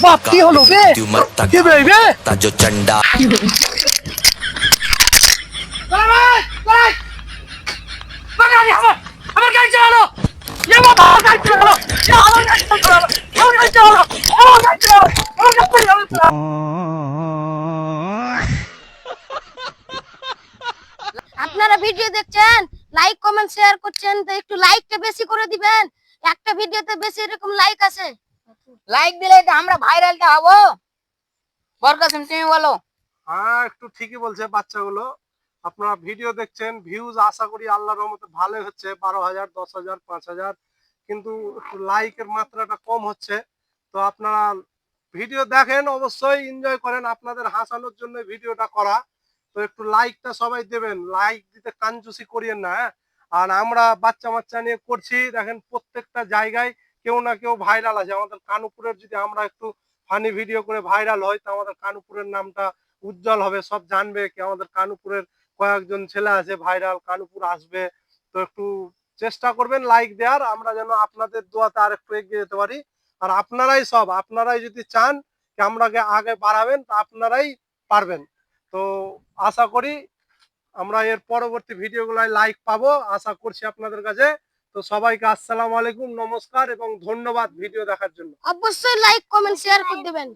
বাপ কি হলো বে কি বে তাজো চন্ডা আমার গাড়ি চালানো আমার গাড়ি চালানো আমার গাড়ি চালানো আমার গাড়ি চালানো আমার গাড়ি চালানো। আপনারা ভিডিও দেখছেন, লাইক কমেন্ট শেয়ার করছেন, তো একটু লাইকটা বেশি করে দিবেন। একটা ভিডিওতে বেশি এরকম লাইক আসে, লাইক দিলে তো আমরা ভাইরালটা হবো। বরকাসিম তুমি বলো। হ্যাঁ, একটু ঠিকই বলছে বাচ্চাগুলো। আপনারা ভিডিও দেখছেন, ভিউজ আশা করি আল্লাহর রহমতে ভালো হচ্ছে, 12,000 10,000 5,000, কিন্তু একটু লাইকের মাত্রাটা কম হচ্ছে। তো আপনারা ভিডিও দেখেন, অবশ্যই এনজয় করেন, আপনাদের হাসানোর জন্য ভিডিওটা করা। তো একটু লাইকটা সবাই দেবেন, লাইক দিতে কানজুসি করিয়েন না। হ্যাঁ, আর আমরা বাচ্চা বাচ্চা নিয়ে করছি, দেখেন প্রত্যেকটা জায়গায় কেউ না কেউ ভাইরাল আছে। আমাদের কানুপুরের যদি আমরা একটু ফানি ভিডিও করে ভাইরাল হয়, তো আমাদের কানুপুরের নামটা উজ্জ্বল হবে, সব জানবে কি আমাদের কানুপুরের কয়েকজন ছেলে আছে ভাইরাল, কানুপুর আসবে। তো একটু চেষ্টা করবেন লাইক দেওয়ার, আমরা যেন আপনাদের দোয়াতে আর একটু এগিয়ে যেতে পারি। আর আপনারাই যদি চান যে আমরাকে আগে বাড়াবেন, তা আপনারাই পারবেন। তো আশা করি আমরা এর পরবর্তী ভিডিওগুলোয় লাইক পাবো, আশা করছি আপনাদের কাছে। তো সবাইকে আসসালামু আলাইকুম, নমস্কার এবং ধন্যবাদ ভিডিও দেখার জন্য। অবশ্যই লাইক কমেন্ট শেয়ার করে দিবেন।